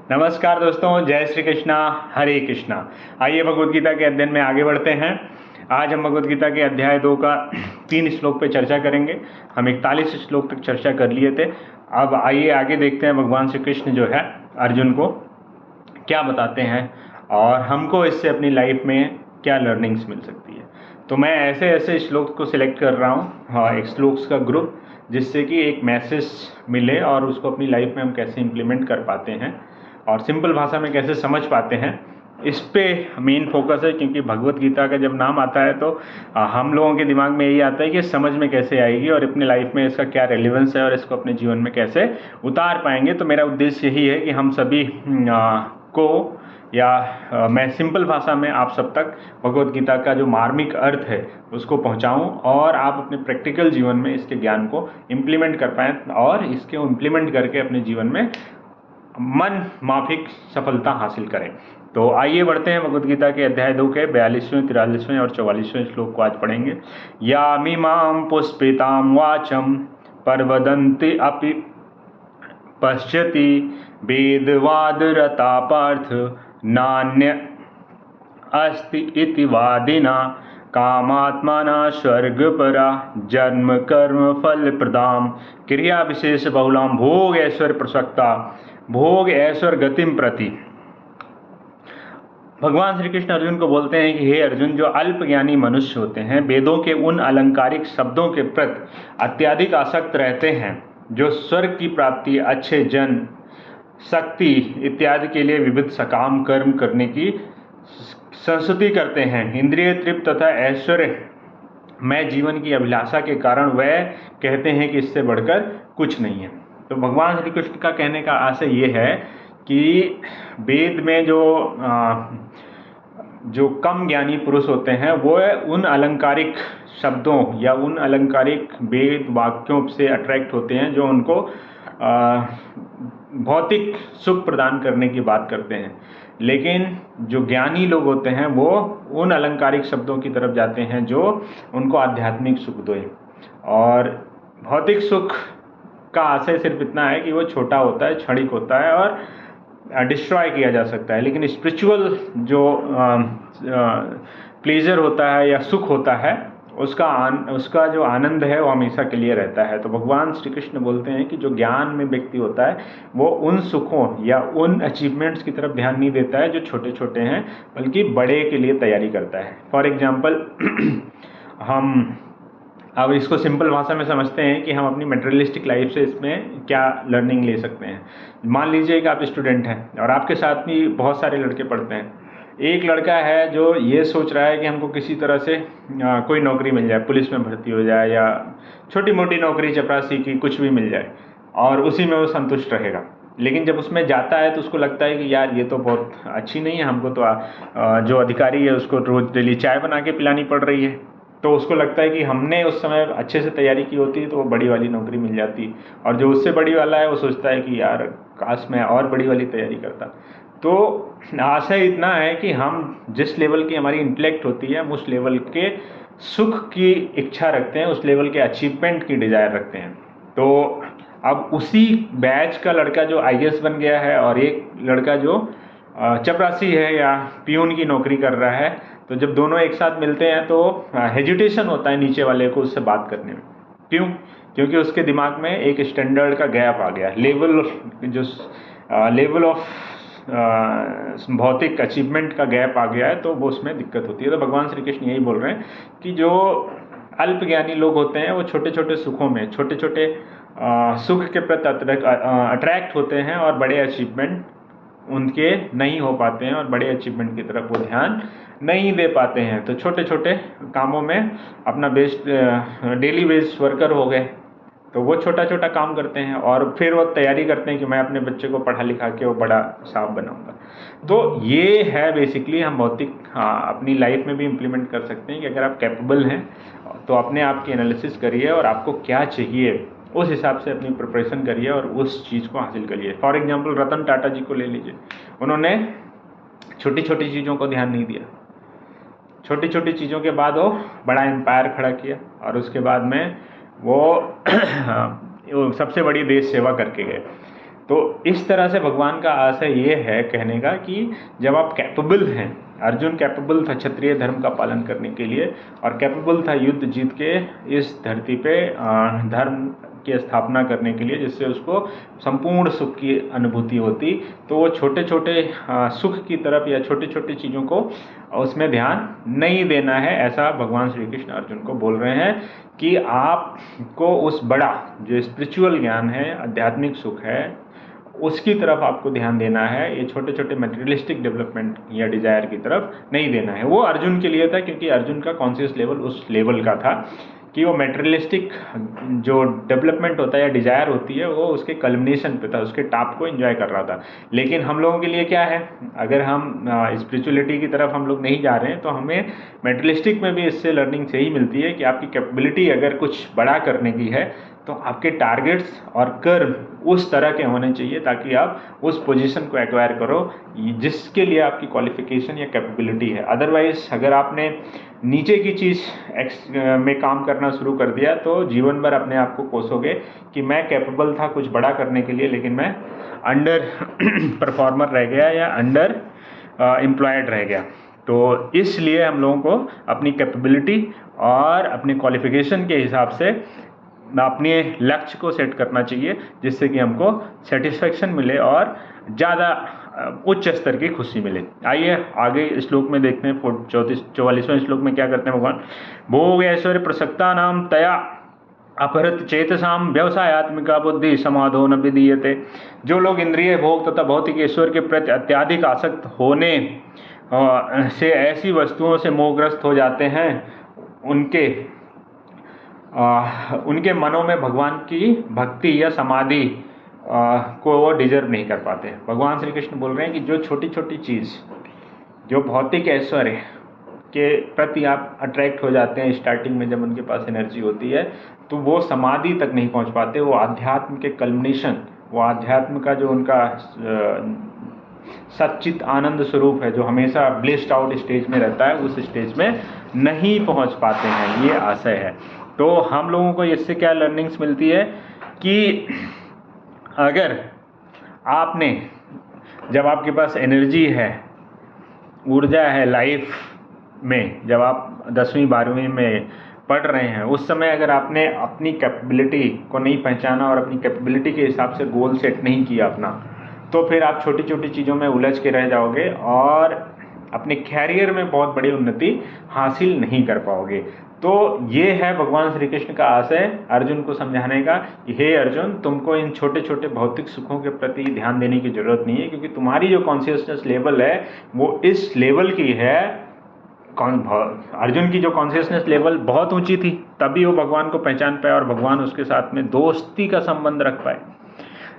नमस्कार दोस्तों, जय श्री कृष्णा, हरे कृष्णा। आइए भगवद गीता के अध्ययन में आगे बढ़ते हैं। आज हम भगवद गीता के अध्याय 2 का 3 श्लोक पे चर्चा करेंगे। हम 41 श्लोक तक चर्चा कर लिए थे। अब आइए आगे देखते हैं भगवान श्री कृष्ण जो है अर्जुन को क्या बताते हैं और हमको इससे अपनी लाइफ में क्या लर्निंग्स मिल सकती है। तो मैं ऐसे ऐसे श्लोक को सिलेक्ट कर रहा हूँ, एक श्लोक्स का ग्रुप, जिससे कि एक मैसेज मिले और उसको अपनी लाइफ में हम कैसे इम्प्लीमेंट कर पाते हैं और सिंपल भाषा में कैसे समझ पाते हैं, इस पे मेन फोकस है। क्योंकि भगवत गीता का जब नाम आता है तो हम लोगों के दिमाग में यही आता है कि समझ में कैसे आएगी और अपनी लाइफ में इसका क्या रेलेवेंस है और इसको अपने जीवन में कैसे उतार पाएंगे। तो मेरा उद्देश्य यही है कि हम सभी को मैं सिंपल भाषा में आप सब तक भगवत गीता का जो मार्मिक अर्थ है उसको पहुंचाऊं और आप अपने प्रैक्टिकल जीवन में इसके ज्ञान को इम्प्लीमेंट कर पाएँ और इसके इम्प्लीमेंट करके अपने जीवन में मन माफिक सफलता हासिल करें। तो आइए बढ़ते हैं भगवद गीता के अध्याय 2 के 42वें, 43वें और 44वें श्लोक को आज पढ़ेंगे। यामिमां पुष्पितां वाचम परवदन्ति अपि पश्यति वेदवादरता पार्थ नान्य अस्ति इति वादिना कामात्माना स्वर्गपरा जन्म कर्म फल प्रदाम क्रिया विशेष बहुलाम भोग ऐश्वर्य प्रसक्ता भोग ऐश्वर्य गतिम प्रति। भगवान श्री कृष्ण अर्जुन को बोलते हैं कि हे अर्जुन, जो अल्प ज्ञानी मनुष्य होते हैं, वेदों के उन अलंकारिक शब्दों के प्रति अत्यधिक आसक्त रहते हैं, जो स्वर्ग की प्राप्ति, अच्छे जन, शक्ति इत्यादि के लिए विविध सकाम कर्म करने की संस्तुति करते हैं, इंद्रिय तृप्त तथा ऐश्वर्य मैं जीवन की अभिलाषा के कारण वह कहते हैं कि इससे बढ़कर कुछ नहीं है। तो भगवान श्री कृष्ण का कहने का आशय ये है कि वेद में जो कम ज्ञानी पुरुष होते हैं वो उन अलंकारिक शब्दों या उन अलंकारिक वेद वाक्यों से अट्रैक्ट होते हैं जो उनको भौतिक सुख प्रदान करने की बात करते हैं। लेकिन जो ज्ञानी लोग होते हैं वो उन अलंकारिक शब्दों की तरफ जाते हैं जो उनको आध्यात्मिक सुख दें। और भौतिक सुख का आशय सिर्फ इतना है कि वो छोटा होता है, क्षणिक होता है और डिस्ट्रॉय किया जा सकता है। लेकिन स्पिरिचुअल जो प्लेजर होता है या सुख होता है उसका जो आनंद है वो हमेशा के लिए रहता है। तो भगवान श्री कृष्ण बोलते हैं कि जो ज्ञान में व्यक्ति होता है वो उन सुखों या उन अचीवमेंट्स की तरफ ध्यान नहीं देता है जो छोटे छोटे हैं, बल्कि बड़े के लिए तैयारी करता है। फॉर एग्जाम्पल हम अब इसको सिंपल भाषा में समझते हैं कि हम अपनी मटेरियलिस्टिक लाइफ से इसमें क्या लर्निंग ले सकते हैं। मान लीजिए कि आप स्टूडेंट हैं और आपके साथ भी बहुत सारे लड़के पढ़ते हैं। एक लड़का है जो ये सोच रहा है कि हमको किसी तरह से कोई नौकरी मिल जाए, पुलिस में भर्ती हो जाए या छोटी मोटी नौकरी, चपरासी की, कुछ भी मिल जाए और उसी में वो संतुष्ट रहेगा। लेकिन जब उसमें जाता है तो उसको लगता है कि यार ये तो बहुत अच्छी नहीं है, हमको तो जो अधिकारी है उसको रोज डेली चाय बना के पिलानी पड़ रही है। तो उसको लगता है कि हमने उस समय अच्छे से तैयारी की होती तो वो बड़ी वाली नौकरी मिल जाती, और जो उससे बड़ी वाला है वो सोचता है कि यार काश मैं और बड़ी वाली तैयारी करता। तो आशय इतना है कि हम जिस लेवल की हमारी इंटेलेक्ट होती है हम उस लेवल के सुख की इच्छा रखते हैं, उस लेवल के अचीवमेंट की डिज़ायर रखते हैं। तो अब उसी बैच का लड़का जो IAS बन गया है और एक लड़का जो चपरासी है या पियून की नौकरी कर रहा है, तो जब दोनों एक साथ मिलते हैं तो हेजिटेशन होता है नीचे वाले को उससे बात करने में। क्यों? क्योंकि उसके दिमाग में एक स्टैंडर्ड का गैप आ गया, लेवल ऑफ भौतिक अचीवमेंट का गैप आ गया है, तो वो उसमें दिक्कत होती है। तो भगवान श्री कृष्ण यही बोल रहे हैं कि जो अल्प ज्ञानी लोग होते हैं वो छोटे छोटे सुखों में, छोटे छोटे सुख के प्रति अट्रैक्ट होते हैं और बड़े अचीवमेंट उनके नहीं हो पाते हैं और बड़े अचीवमेंट की तरफ वो ध्यान नहीं दे पाते हैं। तो छोटे छोटे कामों में अपना बेस्ट डेली बेस्ड वर्कर हो गए, तो वो छोटा छोटा काम करते हैं और फिर वो तैयारी करते हैं कि मैं अपने बच्चे को पढ़ा लिखा के वो बड़ा साहब बनाऊंगा। तो ये है बेसिकली हम भौतिक अपनी लाइफ में भी इम्प्लीमेंट कर सकते हैं कि अगर आप कैपेबल हैं तो अपने आप की एनालिसिस करिए और आपको क्या चाहिए उस हिसाब से अपनी प्रिपरेशन करिए और उस चीज़ को हासिल करिए। फॉर एग्जांपल रतन टाटा जी को ले लीजिए, उन्होंने छोटी छोटी चीज़ों को ध्यान नहीं दिया, छोटी छोटी चीज़ों के बाद वो बड़ा एम्पायर खड़ा किया और उसके बाद में वो सबसे बड़ी देश सेवा करके गए। तो इस तरह से भगवान का आशय ये है कहने का कि जब आप कैपेबल हैं, अर्जुन कैपेबल था क्षत्रिय धर्म का पालन करने के लिए और कैपेबल था युद्ध जीत के इस धरती पे धर्म की स्थापना करने के लिए, जिससे उसको संपूर्ण सुख की अनुभूति होती, तो वो छोटे छोटे सुख की तरफ या छोटी छोटी चीज़ों को उसमें ध्यान नहीं देना है। ऐसा भगवान श्री कृष्ण अर्जुन को बोल रहे हैं कि आपको उस बड़ा जो स्पिरिचुअल ज्ञान है, आध्यात्मिक सुख है, उसकी तरफ आपको ध्यान देना है। ये छोटे छोटे मटेरियलिस्टिक डेवलपमेंट या डिजायर की तरफ नहीं देना है। वो अर्जुन के लिए था क्योंकि अर्जुन का कॉन्शियस लेवल उस लेवल का था कि वो मेटेरियलिस्टिक जो डेवलपमेंट होता है या डिजायर होती है वो उसके कल्मिनेशन पे था, उसके टॉप को एंजॉय कर रहा था। लेकिन हम लोगों के लिए क्या है, अगर हम स्पिरिचुअलिटी की तरफ हम लोग नहीं जा रहे हैं तो हमें मेटेरियलिस्टिक में भी इससे लर्निंग से ही मिलती है कि आपकी कैपेबिलिटी अगर कुछ बड़ा करने की है तो आपके टारगेट्स और कर्म उस तरह के होने चाहिए ताकि आप उस पोजीशन को एक्वायर करो जिसके लिए आपकी क्वालिफिकेशन या कैपेबिलिटी है। अदरवाइज अगर आपने नीचे की चीज़ में काम करना शुरू कर दिया तो जीवन भर अपने आप को कोसोगे कि मैं कैपेबल था कुछ बड़ा करने के लिए, लेकिन मैं अंडर परफॉर्मर रह गया या अंडर एम्प्लॉयड रह गया। तो इसलिए हम लोगों को अपनी कैपेबिलिटी और अपनी क्वालिफिकेशन के हिसाब से अपने लक्ष्य को सेट करना चाहिए, जिससे कि हमको सेटिस्फेक्शन मिले और ज़्यादा उच्च स्तर की खुशी मिले। आइए आगे श्लोक में देखते हैं। 44वें श्लोक में क्या करते हैं भगवान, भोग ऐश्वर्य प्रसक्ता नाम तया अपहृत चेतसाम व्यवसायत्मिका बुद्धि समाधो न विधीयते। जो लोग इंद्रिय भोग तथा भौतिक ईश्वर के प्रति अत्यधिक आसक्त होने से ऐसी वस्तुओं से मोहग्रस्त हो जाते हैं, उनके मनों में भगवान की भक्ति या समाधि को वो डिजर्व नहीं कर पाते। भगवान श्री कृष्ण बोल रहे हैं कि जो छोटी छोटी चीज़, जो भौतिक ऐश्वर्य के प्रति आप अट्रैक्ट हो जाते हैं स्टार्टिंग में जब उनके पास एनर्जी होती है, तो वो समाधि तक नहीं पहुंच पाते। वो आध्यात्म के कल्मिनेशन, वो आध्यात्म का जो उनका सच्चित आनंद स्वरूप है, जो हमेशा ब्लिस्ड आउट स्टेज में रहता है, उस स्टेज में नहीं पहुंच पाते हैं। ये आशय है। तो हम लोगों को इससे क्या लर्निंग्स मिलती है कि अगर आपने, जब आपके पास एनर्जी है, ऊर्जा है लाइफ में, जब आप 10वीं 12वीं में पढ़ रहे हैं, उस समय अगर आपने अपनी कैपेबिलिटी को नहीं पहचाना और अपनी कैपेबिलिटी के हिसाब से गोल सेट नहीं किया अपना, तो फिर आप छोटी छोटी चीज़ों में उलझ के रह जाओगे और अपने कैरियर में बहुत बड़ी उन्नति हासिल नहीं कर पाओगे। तो ये है भगवान श्री कृष्ण का आशय अर्जुन को समझाने का कि हे अर्जुन, तुमको इन छोटे छोटे भौतिक सुखों के प्रति ध्यान देने की जरूरत नहीं है, क्योंकि तुम्हारी जो कॉन्शियसनेस लेवल है वो इस लेवल की है। अर्जुन की जो कॉन्शियसनेस लेवल बहुत ऊंची थी, तभी वो भगवान को पहचान पाया और भगवान उसके साथ में दोस्ती का संबंध रख पाए।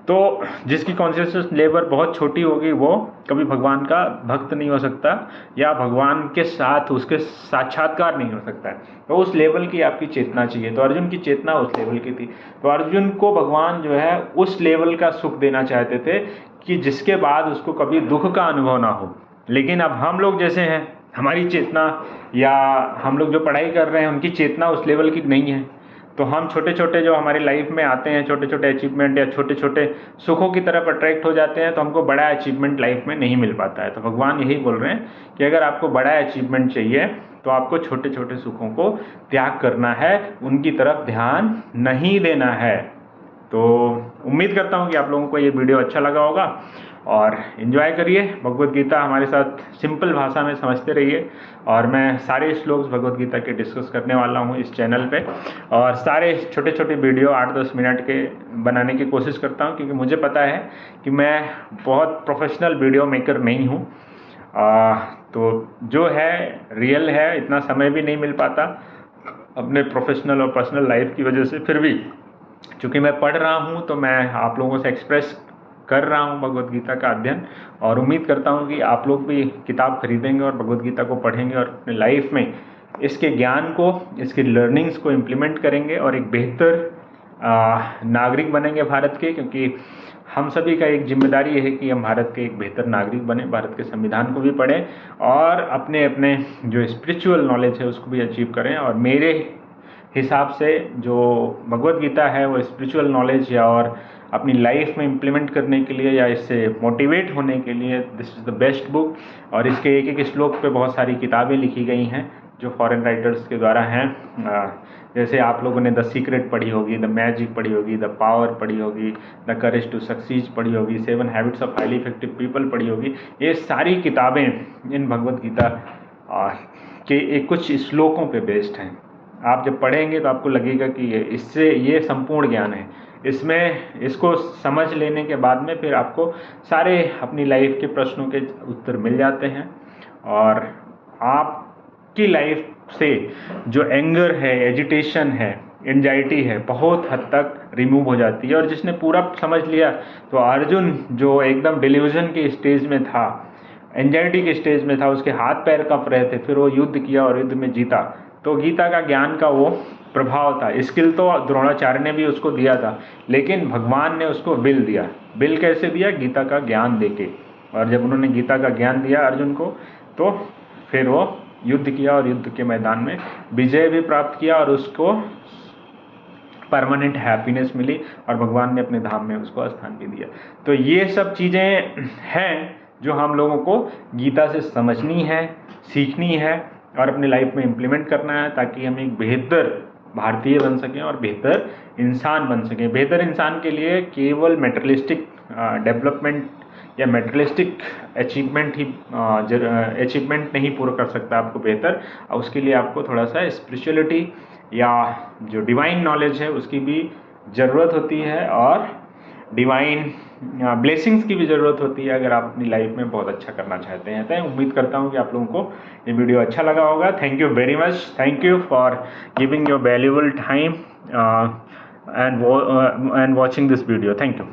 तो जिसकी कॉन्शियसनेस लेवल बहुत छोटी होगी वो कभी भगवान का भक्त नहीं हो सकता या भगवान के साथ उसके साक्षात्कार नहीं हो सकता है। तो उस लेवल की आपकी चेतना चाहिए। तो अर्जुन की चेतना उस लेवल की थी। तो अर्जुन को भगवान जो है उस लेवल का सुख देना चाहते थे कि जिसके बाद उसको कभी दुख का अनुभव ना हो। लेकिन अब हम लोग जैसे हैं, हमारी चेतना या हम लोग जो पढ़ाई कर रहे हैं उनकी चेतना उस लेवल की नहीं है। तो हम छोटे छोटे जो हमारी लाइफ में आते हैं, छोटे छोटे अचीवमेंट या छोटे छोटे सुखों की तरफ अट्रैक्ट हो जाते हैं, तो हमको बड़ा अचीवमेंट लाइफ में नहीं मिल पाता है। तो भगवान यही बोल रहे हैं कि अगर आपको बड़ा अचीवमेंट चाहिए तो आपको छोटे छोटे सुखों को त्याग करना है, उनकी तरफ ध्यान नहीं देना है। तो उम्मीद करता हूँ कि आप लोगों को ये वीडियो अच्छा लगा होगा और इन्जॉय करिए। भगवत गीता हमारे साथ सिंपल भाषा में समझते रहिए। और मैं सारे श्लोक भगवत गीता के डिस्कस करने वाला हूँ इस चैनल पे, और सारे छोटे छोटे वीडियो 8-10 मिनट के बनाने की कोशिश करता हूँ, क्योंकि मुझे पता है कि मैं बहुत प्रोफेशनल वीडियो मेकर नहीं हूँ। तो जो है रियल है, इतना समय भी नहीं मिल पाता अपने प्रोफेशनल और पर्सनल लाइफ की वजह से। फिर भी चूँकि मैं पढ़ रहा हूँ तो मैं आप लोगों से एक्सप्रेस कर रहा हूँ भगवत गीता का अध्ययन, और उम्मीद करता हूँ कि आप लोग भी किताब खरीदेंगे और भगवत गीता को पढ़ेंगे और अपने लाइफ में इसके ज्ञान को, इसकी लर्निंग्स को इम्प्लीमेंट करेंगे और एक बेहतर नागरिक बनेंगे भारत के। क्योंकि हम सभी का एक जिम्मेदारी है कि हम भारत के एक बेहतर नागरिक बने, भारत के संविधान को भी पढ़ें और अपने अपने जो स्पिरिचुअल नॉलेज है उसको भी अचीव करें। और मेरे हिसाब से जो भगवत गीता है वो स्पिरिचुअल नॉलेज या और अपनी लाइफ में इम्प्लीमेंट करने के लिए या इससे मोटिवेट होने के लिए this is the best book. और इसके एक एक श्लोक पे बहुत सारी किताबें लिखी गई हैं जो फॉरेन राइटर्स के द्वारा हैं। जैसे आप लोगों ने द सीक्रेट पढ़ी होगी, द मैजिक पढ़ी होगी, द पावर पढ़ी होगी, द करेज टू सक्सीड पढ़ी होगी, 7 habits of highly effective people पढ़ी होगी। ये सारी किताबें इन भगवत गीता के कुछ श्लोकों पे बेस्ड हैं। आप जब पढ़ेंगे तो आपको लगेगा कि ये संपूर्ण ज्ञान है। इसको समझ लेने के बाद में फिर आपको सारे अपनी लाइफ के प्रश्नों के उत्तर मिल जाते हैं और आपकी लाइफ से जो एंगर है, एजिटेशन है, एंजाइटी है, बहुत हद तक रिमूव हो जाती है। और जिसने पूरा समझ लिया, तो अर्जुन जो एकदम डिल्यूजन के स्टेज में था, एंजाइटी के स्टेज में था, उसके हाथ पैर कांप रहे थे, फिर वो युद्ध किया और युद्ध में जीता। तो गीता का ज्ञान का वो प्रभाव था। स्किल तो द्रोणाचार्य ने भी उसको दिया था, लेकिन भगवान ने उसको बिल दिया। बिल कैसे दिया? गीता का ज्ञान देके। और जब उन्होंने गीता का ज्ञान दिया अर्जुन को, तो फिर वो युद्ध किया और युद्ध के मैदान में विजय भी प्राप्त किया और उसको परमानेंट हैप्पीनेस मिली और भगवान ने अपने धाम में उसको स्थान भी दिया। तो ये सब चीज़ें हैं जो हम लोगों को गीता से समझनी है, सीखनी है और अपनी लाइफ में इम्प्लीमेंट करना है, ताकि हम एक बेहतर भारतीय बन सकें और बेहतर इंसान बन सकें। बेहतर इंसान के लिए केवल मेटेरियलिस्टिक डेवलपमेंट या मेटेरियलिस्टिक अचीवमेंट नहीं पूरा कर सकता आपको बेहतर। उसके लिए आपको थोड़ा सा स्पिरिचुअलिटी या जो डिवाइन नॉलेज है उसकी भी ज़रूरत होती है और डिवाइन ब्लेसिंग्स की भी ज़रूरत होती है अगर आप अपनी लाइफ में बहुत अच्छा करना चाहते हैं। तो उम्मीद करता हूँ कि आप लोगों को ये वीडियो अच्छा लगा होगा। Thank you very much. Thank you for giving your valuable time and watching this video. Thank you.